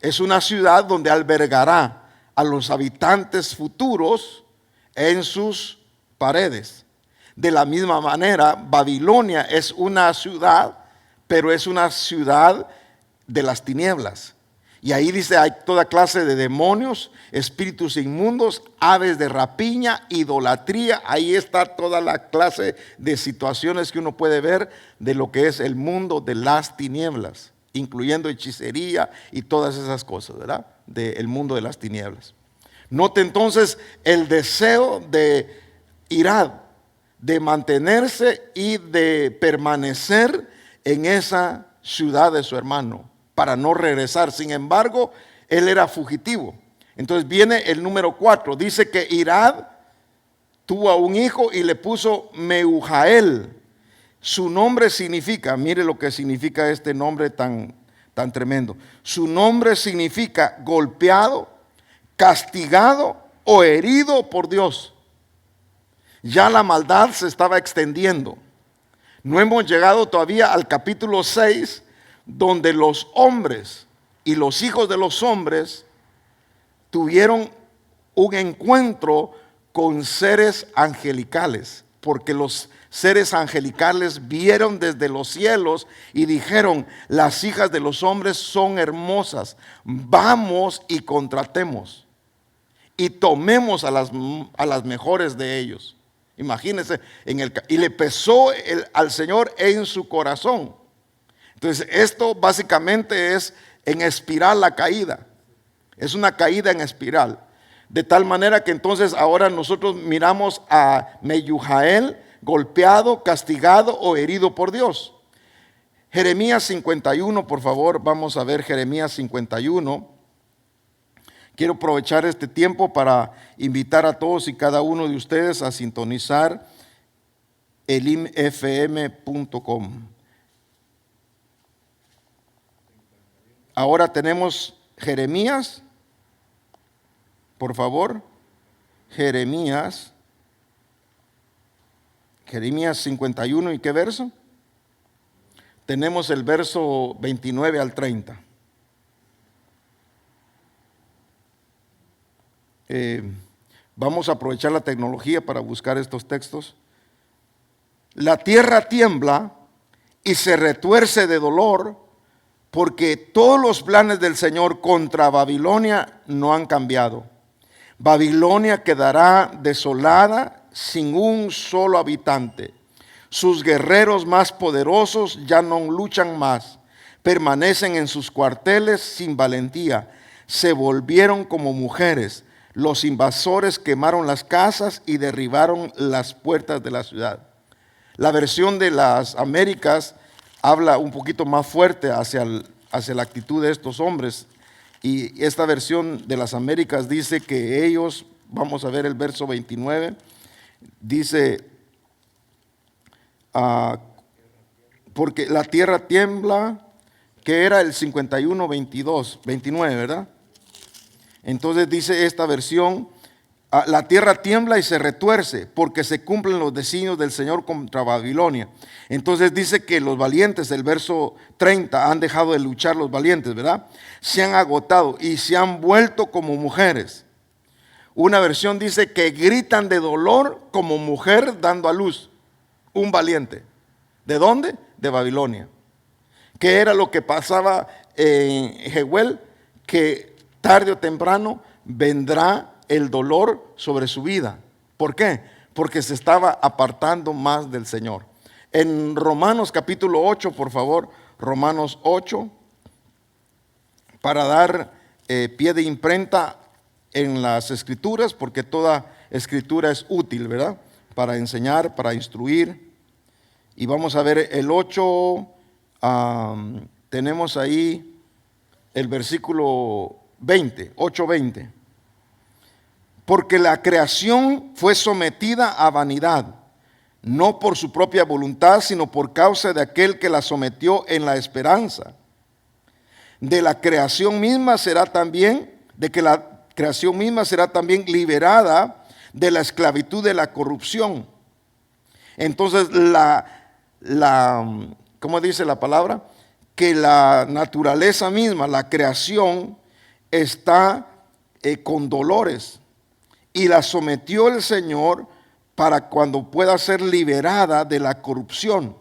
es una ciudad donde albergará a los habitantes futuros en sus paredes. De la misma manera, Babilonia es una ciudad, pero es una ciudad de las tinieblas. Y ahí dice, hay toda clase de demonios, espíritus inmundos, aves de rapiña, idolatría. Ahí está toda la clase de situaciones que uno puede ver de lo que es el mundo de las tinieblas, incluyendo hechicería y todas esas cosas, ¿verdad? Del mundo de las tinieblas. Note entonces el deseo de Irad, de mantenerse y de permanecer en esa ciudad de su hermano, para no regresar. Sin embargo, él era fugitivo. Entonces viene el número 4. Dice que Irad tuvo a un hijo y le puso Meujael. Su nombre significa, mire lo que significa este nombre tan tremendo. Su nombre significa golpeado, castigado o herido por Dios. Ya la maldad se estaba extendiendo. No hemos llegado todavía al capítulo 6, donde los hombres y los hijos de los hombres tuvieron un encuentro con seres angelicales, porque los seres angelicales vieron desde los cielos y dijeron: las hijas de los hombres son hermosas, vamos y contratemos y tomemos a las mejores de ellos. Imagínense, y le pesó al Señor en su corazón. Entonces esto básicamente es en espiral la caída. Es una caída en espiral. De tal manera que entonces ahora nosotros miramos a Meujael golpeado, castigado o herido por Dios. Jeremías 51, por favor, vamos a ver Jeremías 51. Quiero aprovechar este tiempo para invitar a todos y cada uno de ustedes a sintonizar elimfm.com. Ahora tenemos Jeremías, por favor, Jeremías 51, ¿y qué verso? Tenemos el verso 29 al 30. Vamos a aprovechar la tecnología para buscar estos textos. La tierra tiembla y se retuerce de dolor, porque todos los planes del Señor contra Babilonia no han cambiado. Babilonia quedará desolada sin un solo habitante. Sus guerreros más poderosos ya no luchan más, permanecen en sus cuarteles sin valentía, se volvieron como mujeres. Los invasores quemaron las casas y derribaron las puertas de la ciudad. La versión de las Américas habla un poquito más fuerte hacia la actitud de estos hombres. Y esta versión de las Américas dice que ellos, vamos a ver el verso 29, dice, porque la tierra tiembla, que era el 51, 29, ¿verdad? Entonces dice esta versión, la tierra tiembla y se retuerce, porque se cumplen los designios del Señor contra Babilonia. Entonces dice que los valientes, el verso 30, han dejado de luchar los valientes, ¿verdad? Se han agotado y se han vuelto como mujeres. Una versión dice que gritan de dolor como mujer dando a luz. Un valiente. ¿De dónde? De Babilonia. ¿Qué era lo que pasaba en Jehuel? Que tarde o temprano vendrá el dolor sobre su vida. ¿Por qué? Porque se estaba apartando más del Señor. En Romanos capítulo 8, por favor, Romanos 8, para dar pie de imprenta en las escrituras, porque toda escritura es útil, ¿verdad? Para enseñar, para instruir. Y vamos a ver el 8, tenemos ahí el versículo 20, 8:20. Porque la creación fue sometida a vanidad, no por su propia voluntad, sino por causa de aquel que la sometió en la esperanza. De la creación misma será también, de que la creación misma será también liberada de la esclavitud de la corrupción. Entonces ¿cómo dice la palabra? Que la naturaleza misma, la creación, está con dolores, y la sometió el Señor para cuando pueda ser liberada de la corrupción.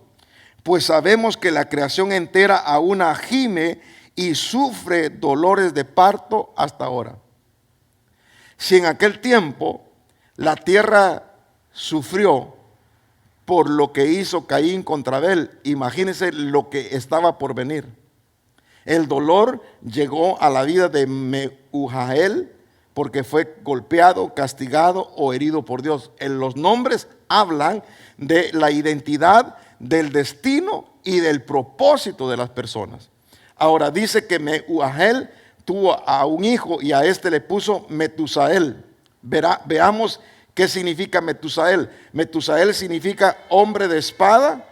Pues sabemos que la creación entera aún gime y sufre dolores de parto hasta ahora. Si en aquel tiempo la tierra sufrió por lo que hizo Caín contra Abel, imagínense lo que estaba por venir. El dolor llegó a la vida de Mehujael porque fue golpeado, castigado o herido por Dios. Los nombres hablan de la identidad, del destino y del propósito de las personas. Ahora dice que Mehujael tuvo a un hijo y a este le puso Metusael. Veamos qué significa Metusael. Metusael significa hombre de espada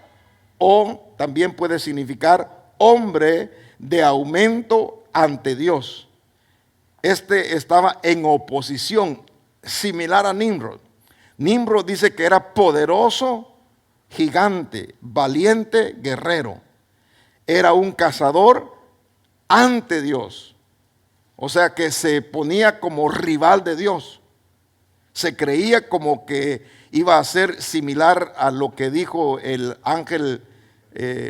o también puede significar hombre de aumento ante Dios. Este estaba en oposición, similar a Nimrod. Nimrod dice que era poderoso, gigante, valiente, guerrero. Era un cazador ante Dios. O sea que se ponía como rival de Dios. Se creía como que iba a ser similar a lo que dijo el ángel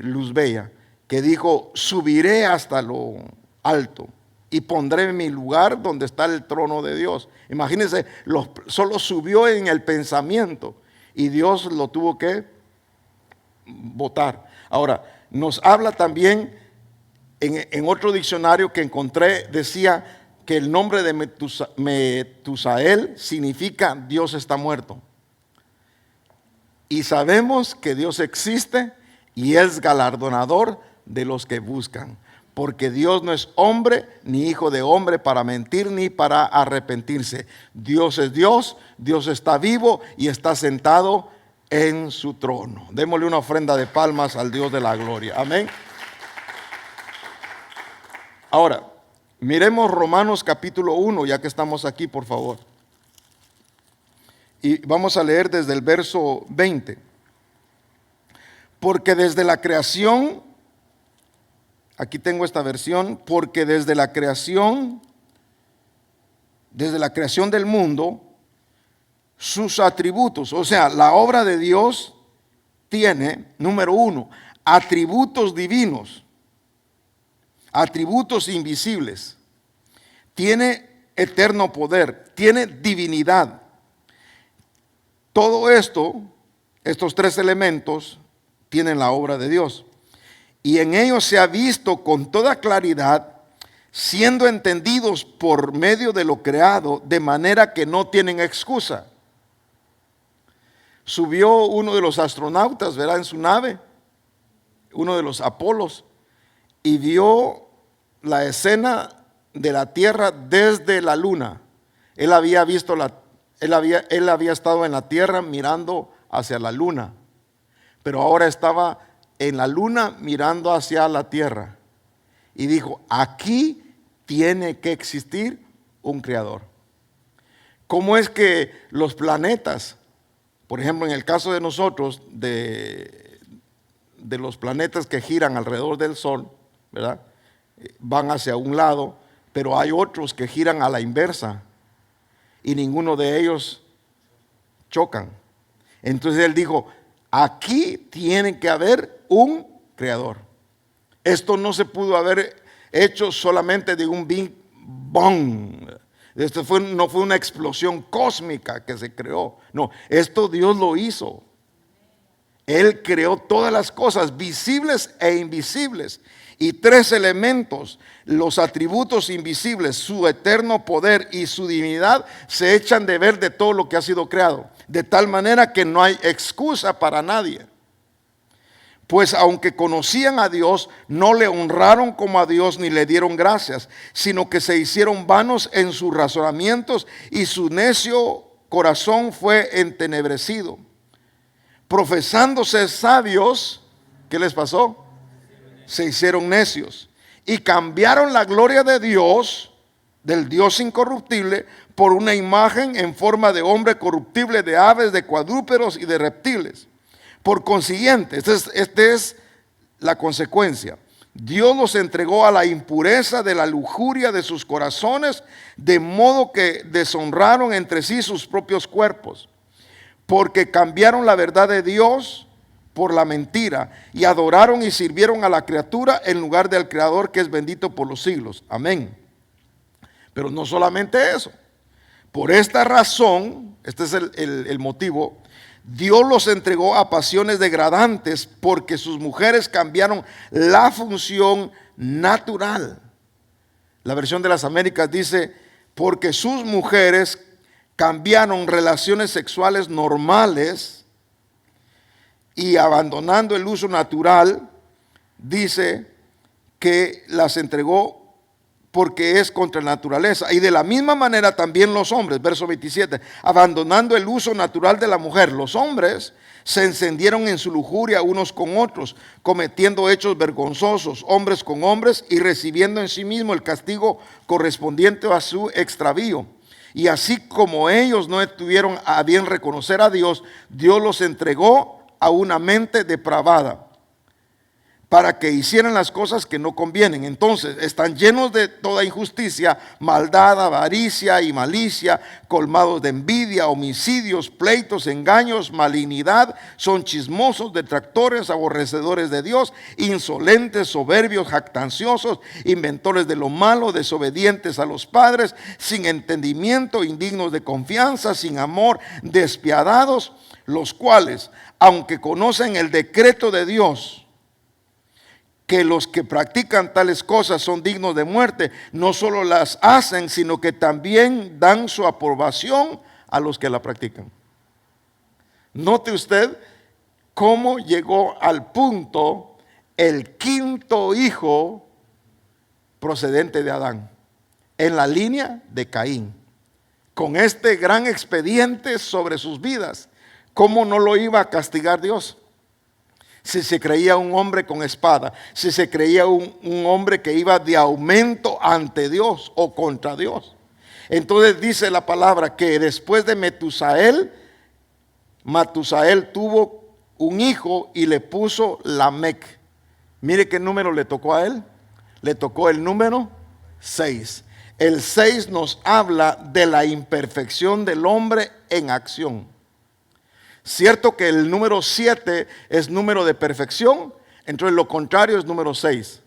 Luzbella, que dijo: subiré hasta lo alto y pondré mi lugar donde está el trono de Dios. Imagínense, solo subió en el pensamiento y Dios lo tuvo que botar. Ahora, nos habla también en otro diccionario que encontré, decía que el nombre de Metusael significa Dios está muerto. Y sabemos que Dios existe y es galardonador de los que buscan. Porque Dios no es hombre ni hijo de hombre para mentir ni para arrepentirse. Dios es Dios, Dios está vivo y está sentado en su trono. Démosle una ofrenda de palmas al Dios de la gloria. Amén. Ahora, miremos Romanos capítulo 1, ya que estamos aquí, por favor. Y vamos a leer desde el verso 20. Porque desde la creación, aquí tengo esta versión, porque desde la creación del mundo, sus atributos, o sea, la obra de Dios tiene, número uno, atributos divinos, atributos invisibles, tiene eterno poder, tiene divinidad. Todo esto, estos tres elementos, tienen la obra de Dios. Y en ellos se ha visto con toda claridad, siendo entendidos por medio de lo creado, de manera que no tienen excusa. Subió uno de los astronautas, ¿verdad?, en su nave, uno de los Apolos, y vio la escena de la Tierra desde la luna. Él había estado en la Tierra mirando hacia la luna, pero ahora estaba en la luna mirando hacia la Tierra. Y dijo: aquí tiene que existir un creador. ¿Cómo es que los planetas, por ejemplo, en el caso de nosotros, de los planetas que giran alrededor del Sol, ¿verdad?, van hacia un lado, pero hay otros que giran a la inversa y ninguno de ellos chocan? Entonces él dijo: aquí tiene que haber un creador. Esto no se pudo haber hecho solamente de un Big Bang. Esto no fue una explosión cósmica que se creó. No, esto Dios lo hizo. Él creó todas las cosas, visibles e invisibles. Y tres elementos, los atributos invisibles, su eterno poder y su divinidad, se echan de ver de todo lo que ha sido creado. De tal manera que no hay excusa para nadie. Pues aunque conocían a Dios, no le honraron como a Dios ni le dieron gracias, sino que se hicieron vanos en sus razonamientos y su necio corazón fue entenebrecido. Profesándose sabios, ¿qué les pasó? Se hicieron necios y cambiaron la gloria de Dios, del Dios incorruptible, por una imagen en forma de hombre corruptible, de aves, de cuadrúpedos y de reptiles. Por consiguiente, esta es la consecuencia. Dios los entregó a la impureza de la lujuria de sus corazones, de modo que deshonraron entre sí sus propios cuerpos, porque cambiaron la verdad de Dios por la mentira, y adoraron y sirvieron a la criatura en lugar del Creador, que es bendito por los siglos. Amén. Pero no solamente eso. Por esta razón, este es el motivo, Dios los entregó a pasiones degradantes, porque sus mujeres cambiaron la función natural. La versión de las Américas dice, porque sus mujeres cambiaron relaciones sexuales normales y abandonando el uso natural, dice que las entregó porque es contra la naturaleza. Y de la misma manera también los hombres, verso 27, abandonando el uso natural de la mujer, los hombres se encendieron en su lujuria unos con otros, cometiendo hechos vergonzosos, hombres con hombres, y recibiendo en sí mismo el castigo correspondiente a su extravío. Y así como ellos no tuvieron a bien reconocer a Dios, Dios los entregó a una mente depravada, para que hicieran las cosas que no convienen. Entonces están llenos de toda injusticia, maldad, avaricia y malicia, colmados de envidia, homicidios, pleitos, engaños, malignidad, son chismosos, detractores, aborrecedores de Dios, insolentes, soberbios, jactanciosos, inventores de lo malo, desobedientes a los padres, sin entendimiento, indignos de confianza, sin amor, despiadados, los cuales, aunque conocen el decreto de Dios, que los que practican tales cosas son dignos de muerte, no solo las hacen, sino que también dan su aprobación a los que la practican. Note usted cómo llegó al punto el quinto hijo procedente de Adán, en la línea de Caín, con este gran expediente sobre sus vidas. ¿Cómo no lo iba a castigar Dios? Si se creía un hombre con espada, si se creía un hombre que iba de aumento ante Dios o contra Dios. Entonces dice la palabra que después de Matusael tuvo un hijo y le puso Lamec. Mire qué número le tocó a él. Le tocó el número 6. El 6 nos habla de la imperfección del hombre en acción. Cierto que el número 7 es número de perfección, entonces lo contrario es número 6.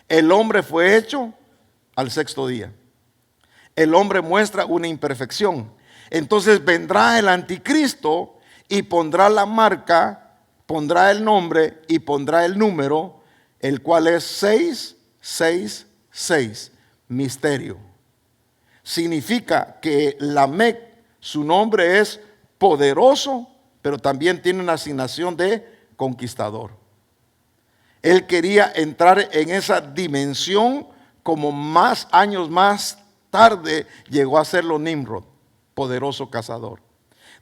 El hombre fue hecho al sexto día. El hombre muestra una imperfección. Entonces vendrá el anticristo y pondrá la marca, pondrá el nombre y pondrá el número, el cual es 666, misterio. Significa que Lamec, su nombre es poderoso, pero también tiene una asignación de conquistador. Él quería entrar en esa dimensión, como más años más tarde llegó a serlo Nimrod, poderoso cazador.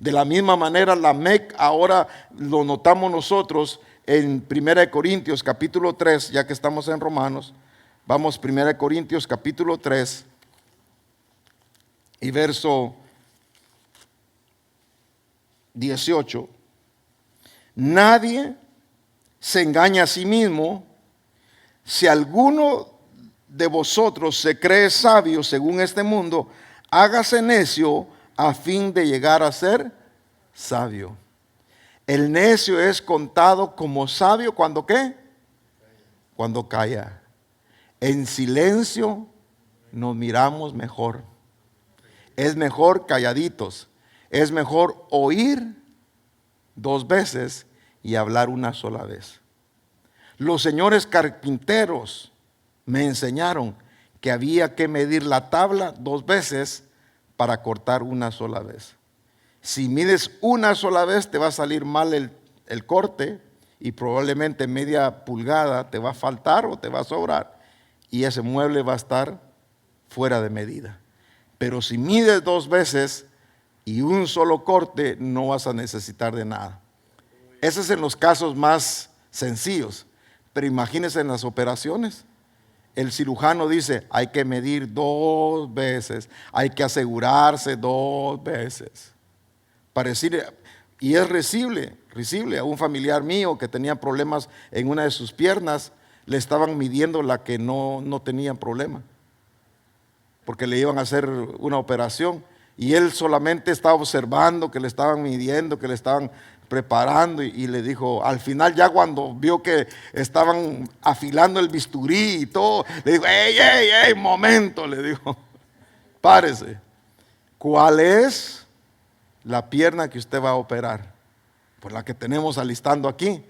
De la misma manera, Lamec ahora lo notamos nosotros en 1 Corintios capítulo 3, ya que estamos en Romanos. Vamos 1 Corintios capítulo 3 y verso 18. Nadie se engaña a sí mismo. Si alguno de vosotros se cree sabio según este mundo, hágase necio a fin de llegar a ser sabio. El necio es contado como sabio cuando ¿qué? Cuando calla. En silencio nos miramos mejor. Es mejor calladitos. Es mejor oír 2 veces y hablar una sola vez. Los señores carpinteros me enseñaron que había que medir la tabla 2 veces para cortar una sola vez. Si mides una sola vez te va a salir mal el corte y probablemente media pulgada te va a faltar o te va a sobrar y ese mueble va a estar fuera de medida. Pero si mides 2 veces y un solo corte, no vas a necesitar de nada. Ese es en los casos más sencillos. Pero imagínense en las operaciones. El cirujano dice, hay que medir 2 veces, hay que asegurarse 2 veces. Y es risible a un familiar mío que tenía problemas en una de sus piernas, le estaban midiendo la que no tenía problema, porque le iban a hacer una operación. Y él solamente estaba observando que le estaban midiendo, que le estaban preparando y le dijo, al final ya cuando vio que estaban afilando el bisturí y todo, le dijo, ey, momento, le dijo, párese. ¿Cuál es la pierna que usted va a operar? Pues la que tenemos alistando aquí.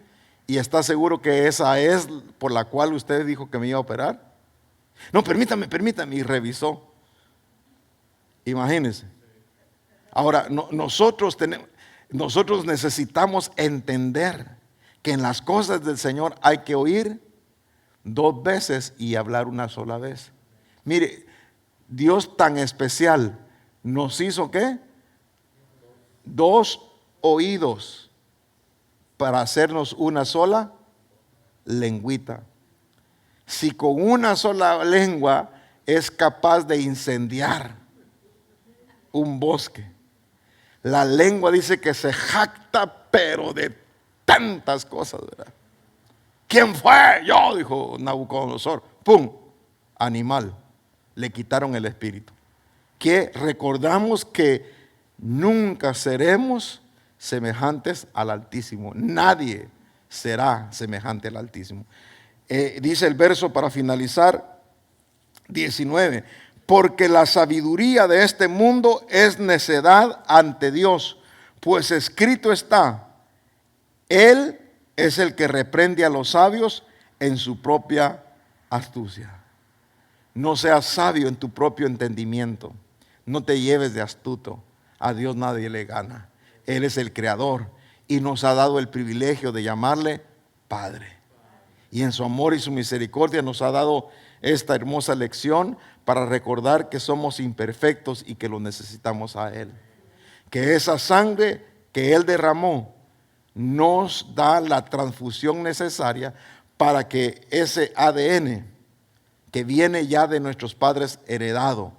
¿Y está seguro que esa es por la cual usted dijo que me iba a operar? No, permítame, y revisó. Imagínense. Ahora, nosotros necesitamos entender que en las cosas del Señor hay que oír 2 veces y hablar una sola vez. Mire, Dios tan especial nos hizo ¿qué? 2 oídos para hacernos una sola lengüita. Si con una sola lengua es capaz de incendiar un bosque, la lengua dice que se jacta, pero de tantas cosas, ¿verdad? ¿Quién fue? Yo, dijo Nabucodonosor. ¡Pum! Animal. Le quitaron el espíritu. Que recordamos que nunca seremos semejantes al Altísimo. Nadie será semejante al Altísimo. Dice el verso para finalizar, 19. Porque la sabiduría de este mundo es necedad ante Dios, pues escrito está, Él es el que reprende a los sabios en su propia astucia. No seas sabio en tu propio entendimiento, no te lleves de astuto, a Dios nadie le gana. Él es el creador y nos ha dado el privilegio de llamarle Padre. Y en su amor y su misericordia nos ha dado esta hermosa lección para recordar que somos imperfectos y que lo necesitamos a Él. Que esa sangre que Él derramó nos da la transfusión necesaria para que ese ADN que viene ya de nuestros padres heredado,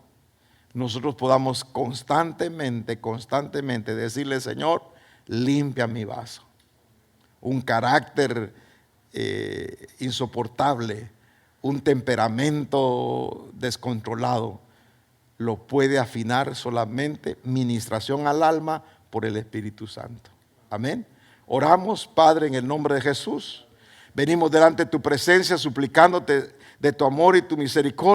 nosotros podamos constantemente decirle, Señor, limpia mi vaso. Un carácter insoportable, un temperamento descontrolado, lo puede afinar solamente ministración al alma por el Espíritu Santo. Amén. Oramos, Padre, en el nombre de Jesús. Venimos delante de tu presencia suplicándote de tu amor y tu misericordia.